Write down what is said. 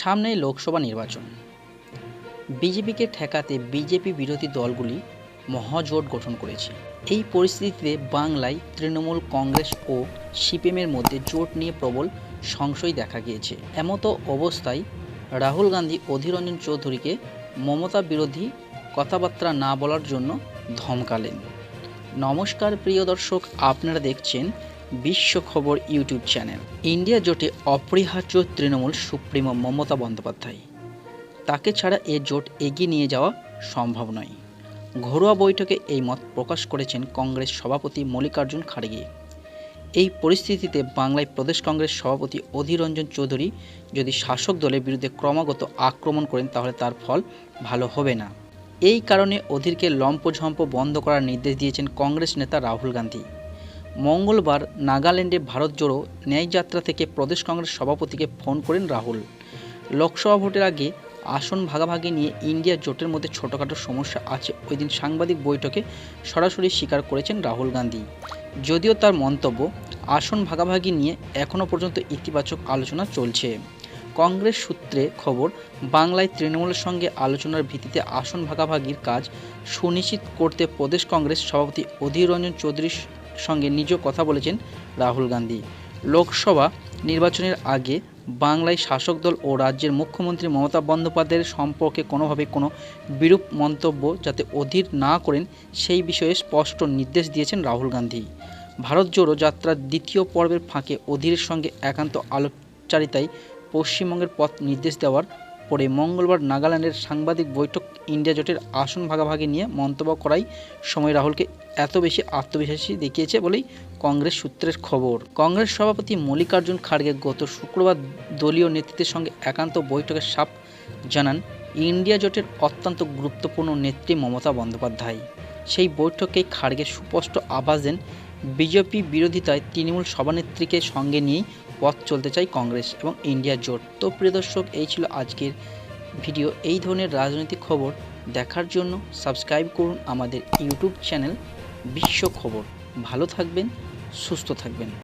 সামনেই লোকসভা নির্বাচন। বিজেপিকে ঠেকাতে বিজেপি বিরোধী দলগুলি মহাজোট গঠন করেছে। এই পরিস্থিতিতে বাংলায় তৃণমূল, কংগ্রেস ও সিপিএমের মধ্যে জোট নিয়ে প্রবল সংশয় দেখা গিয়েছে। এমতো অবস্থায় রাহুল গান্ধী অধীর রঞ্জন চৌধুরীকে মমতা বিরোধী কথাবার্তা না বলার জন্য ধমকালেন। নমস্কার প্রিয় দর্শক, আপনারা দেখছেন বিশ্ব খবর ইউটিউব চ্যানেল। ইন্ডিয়া জোটে অপরিহার্য তৃণমূল সুপ্রিমো মমতা বন্দ্যোপাধ্যায়। তাকে ছাড়া এ জোট এগিয়ে নিয়ে যাওয়া সম্ভব নয়। ঘরোয়া বৈঠকে এই মত প্রকাশ করেছেন কংগ্রেস সভাপতি মল্লিকার্জুন খাড়গে। এই পরিস্থিতিতে বাংলায় প্রদেশ কংগ্রেস সভাপতি অধীর রঞ্জন চৌধুরী যদি শাসক দলের বিরুদ্ধে ক্রমাগত আক্রমণ করেন তাহলে তার ফল ভালো হবে না। এই কারণে অধীরকে লম্পঝম্প বন্ধ করার নির্দেশ দিয়েছেন কংগ্রেস নেতা রাহুল গান্ধী। মঙ্গলবার নাগাল্যান্ডে ভারত জোড়ো ন্যায়যাত্রা থেকে প্রদেশ কংগ্রেস সভাপতিকে ফোন করেন রাহুল। লোকসভা ভোটের আগে আসন ভাগাভাগি নিয়ে ইন্ডিয়া জোটের মধ্যে ছোটোখাটো সমস্যা আছে ওই দিন সাংবাদিক বৈঠকে সরাসরি স্বীকার করেছেন রাহুল গান্ধী। যদিও তার মন্তব্য, আসন ভাগাভাগি নিয়ে এখনও পর্যন্ত ইতিবাচক আলোচনা চলছে। কংগ্রেস সূত্রে খবর, বাংলায় তৃণমূলের সঙ্গে আলোচনার ভিত্তিতে আসন ভাগাভাগির কাজ সুনিশ্চিত করতে প্রদেশ কংগ্রেস সভাপতি অধীর রঞ্জন চৌধুরীর সঙ্গে নিজেও কথা বলেছেন রাহুল গান্ধী। লোকসভা নির্বাচনের আগে বাংলায় শাসক দল ও রাজ্যের মুখ্যমন্ত্রী মমতা বন্দ্যোপাধ্যায়ের সম্পর্কে কোনোভাবে কোনো বিরূপ মন্তব্য যাতে অধীর না করেন সেই বিষয়ে স্পষ্ট নির্দেশ দিয়েছেন রাহুল গান্ধী। ভারত জোড়ো যাত্রার দ্বিতীয় পর্বের ফাঁকে অধীরের সঙ্গে একান্ত আলোচনারিতায় পশ্চিমবঙ্গের পথ নির্দেশ দেওয়ার পরে মঙ্গলবার নাগাল্যান্ডের সাংবাদিক বৈঠক ইন্ডিয়া জোটের আসন ভাগাভাগি নিয়ে মন্তব্য করাই সময় রাহুলকে এত বেশি আত্মবিশ্বাসী দেখিয়েছে বলেই কংগ্রেস সূত্রের খবর। কংগ্রেস সভাপতি মল্লিকার্জুন খাড়গে গত শুক্রবার দলীয় নেতৃত্বের সঙ্গে একান্ত বৈঠকে সাফ জানান ইন্ডিয়া জোটের অত্যন্ত গুরুত্বপূর্ণ নেত্রী মমতা বন্দ্যোপাধ্যায়। সেই বৈঠকেই খাড়গে সুস্পষ্ট আভাস দেন বিজেপি বিরোধিতায় তৃণমূল সভানেত্রীকে সঙ্গে নিয়েই পথ চলতে চায় কংগ্রেস এবং ইন্ডিয়া জোট। তো প্রিয় দর্শক, এই ছিল আজকের ভিডিও। এই ধরনের রাজনৈতিক খবর দেখার জন্য সাবস্ক্রাইব করুন আমাদের ইউটিউব চ্যানেল বিশ্ব খবর। ভালো থাকবেন, সুস্থ থাকবেন।